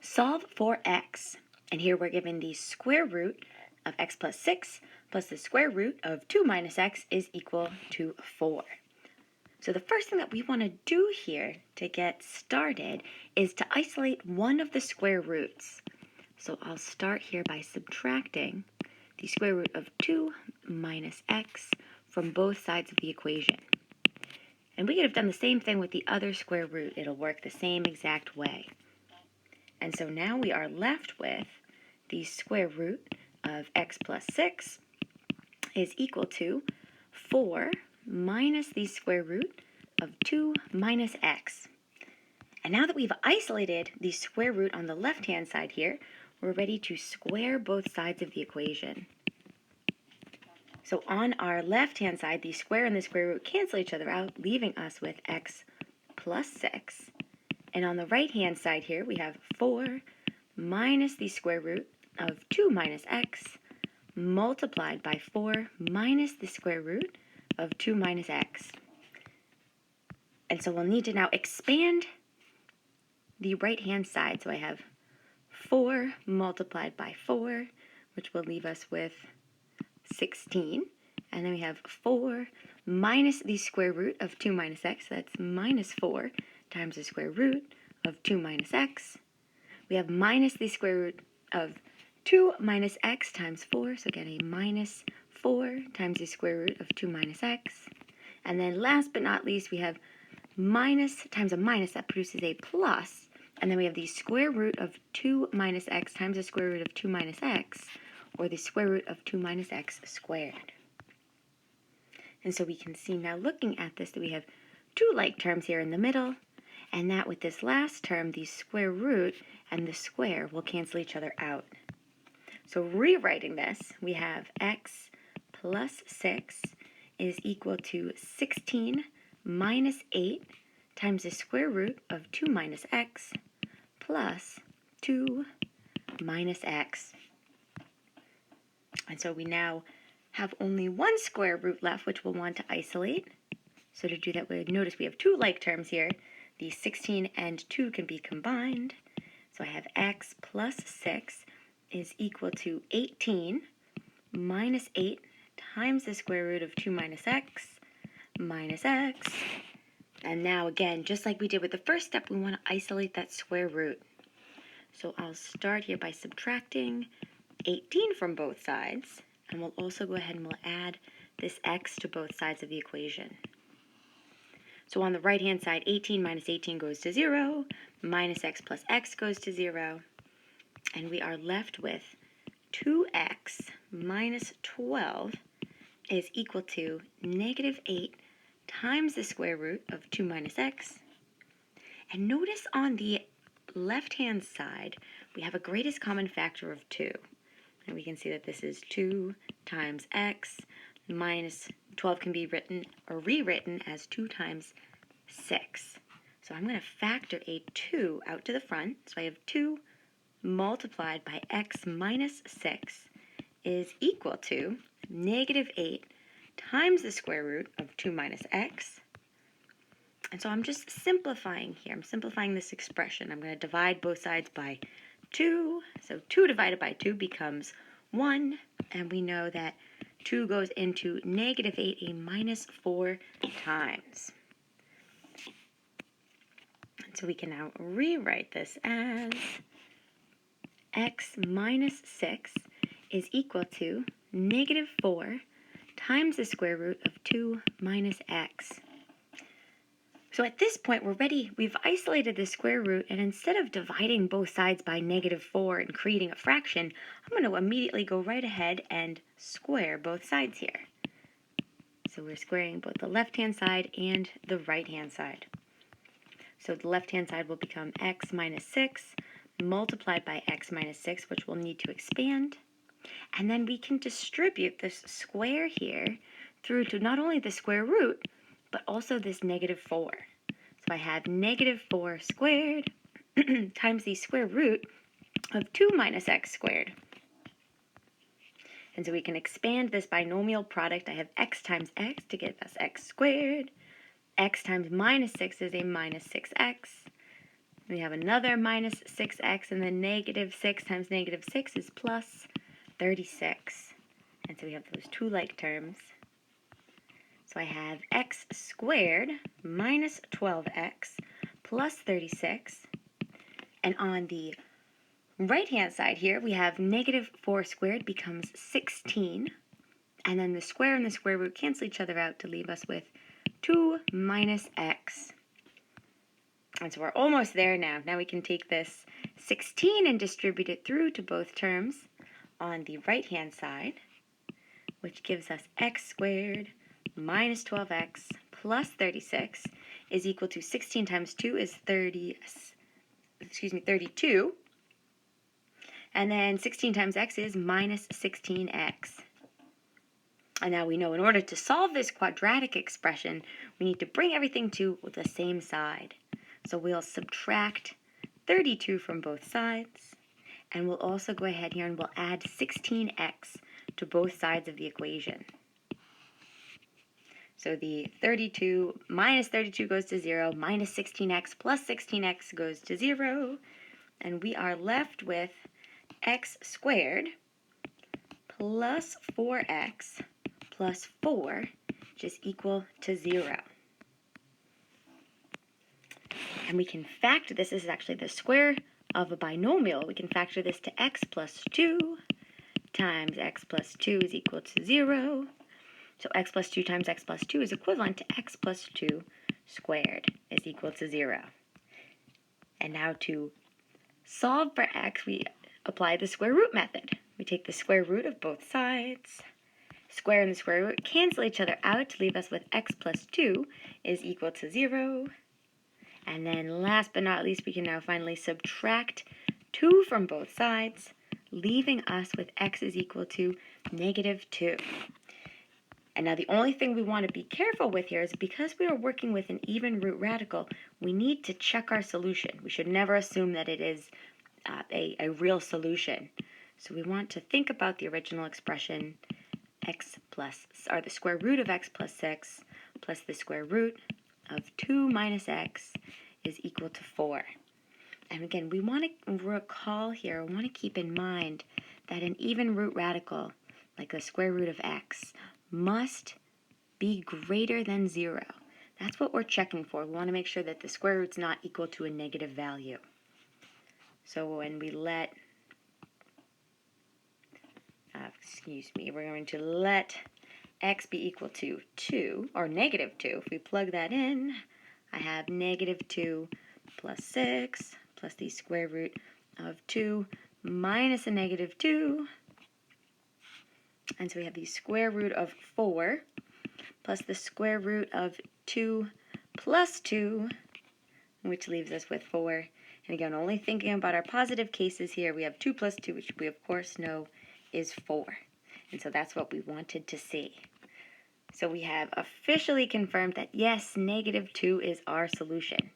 Solve for x. And here we're given the square root of x plus 6 plus the square root of 2 minus x is equal to 4. So the first thing that we want to do here to get started is to isolate one of the square roots. So I'll start here by subtracting the square root of 2 minus x from both sides of the equation. And we could have done the same thing with the other square root. It'll work the same exact way. And so now we are left with the square root of x plus 6 is equal to 4 minus the square root of 2 minus x. And now that we've isolated the square root on the left-hand side here, we're ready to square both sides of the equation. So on our left-hand side, the square and the square root cancel each other out, leaving us with x plus 6. And on the right-hand side here, we have 4 minus the square root of 2 minus x multiplied by 4 minus the square root of 2 minus x. And so we'll need to now expand the right-hand side. So I have 4 multiplied by 4, which will leave us with 16. And then we have 4 minus the square root of 2 minus x. That's minus 4 times the square root of 2 minus x. We have minus the square root of 2 minus x times 4. So again, a minus 4 times the square root of 2 minus x. And then last but not least, we have minus times a minus. That produces a plus. And then we have the square root of 2 minus x times the square root of 2 minus x, or the square root of 2 minus x squared. And so we can see now looking at this that we have two like terms here in the middle, and that with this last term, the square root and the square will cancel each other out. So rewriting this, we have x plus 6 is equal to 16 minus 8 times the square root of 2 minus x plus 2 minus x. And so we now have only one square root left, which we'll want to isolate. So to do that, we notice we have two like terms here. The 16 and 2 can be combined. So I have x plus 6 is equal to 18 minus 8 times the square root of 2 minus x minus x. And now again, just like we did with the first step, we want to isolate that square root. So I'll start here by subtracting 18 from both sides, and we'll also go ahead and we'll add this x to both sides of the equation. So on the right-hand side, 18 minus 18 goes to 0, minus x plus x goes to 0, and we are left with 2x minus 12 is equal to negative 8 times the square root of 2 minus x. And notice on the left-hand side, we have a greatest common factor of 2. And we can see that this is 2 times x minus 12 can be written or rewritten as 2 times 6. So I'm going to factor a 2 out to the front. So I have 2 multiplied by x minus 6 is equal to negative 8 times the square root of 2 minus x. And so I'm just simplifying here. I'm simplifying this expression. I'm going to divide both sides by 2. So 2 divided by 2 becomes 1. And we know that 2 goes into negative 8 a minus 4 times. And so we can now rewrite this as x minus 6 is equal to negative 4 times the square root of 2 minus x. So at this point, we're ready. We've isolated the square root, and instead of dividing both sides by negative 4 and creating a fraction, I'm going to immediately go right ahead and square both sides here. So we're squaring both the left-hand side and the right-hand side. So the left-hand side will become x minus 6 multiplied by x minus 6, which we'll need to expand. And then we can distribute this square here through to not only the square root, but also this negative 4. So I have negative 4 squared times the square root of 2 minus x squared. And so we can expand this binomial product. I have x times x to give us x squared. X times minus 6 is a minus 6x. We have another minus 6x, and then negative 6 times negative 6 is plus 36. And so we have those two like terms. So I have x squared minus 12x plus 36. And on the right-hand side here, we have negative 4 squared becomes 16. And then the square and the square root cancel each other out to leave us with 2 minus x. And so we're almost there now. Now we can take this 16 and distribute it through to both terms on the right-hand side, which gives us x squared minus 12x plus 36 is equal to 16 times 2 is 32. And then 16 times x is minus 16x. And now we know in order to solve this quadratic expression, we need to bring everything to the same side. So we'll subtract 32 from both sides, and we'll also go ahead here and we'll add 16x to both sides of the equation. So the 32 minus 32 goes to 0, minus 16x plus 16x goes to 0, and we are left with x squared plus 4x plus 4, which is equal to 0. And we can factor this. This is actually the square of a binomial. We can factor this to x plus 2 times x plus 2 is equal to 0. So x plus 2 times x plus 2 is equivalent to x plus 2 squared is equal to 0. And now to solve for x, we apply the square root method. We take the square root of both sides. Square and the square root cancel each other out to leave us with x plus 2 is equal to 0. And then last but not least, we can now finally subtract 2 from both sides, leaving us with x is equal to negative 2. And now the only thing we want to be careful with here is because we are working with an even root radical, we need to check our solution. We should never assume that it is a real solution. So we want to think about the original expression the square root of x plus 6 plus the square root of 2 minus x is equal to 4. And again, we want to recall here, we want to keep in mind that an even root radical, like the square root of x, must be greater than 0. That's what we're checking for. We want to make sure that the square root's not equal to a negative value. So when we let, we're going to let x be equal to 2, or negative 2. If we plug that in, I have negative 2 plus 6 plus the square root of 2 minus a negative 2. And so we have the square root of 4 plus the square root of 2 plus 2, which leaves us with 4. And again, only thinking about our positive cases here, we have 2 plus 2, which we of course know is 4. And so that's what we wanted to see. So we have officially confirmed that yes, negative 2 is our solution.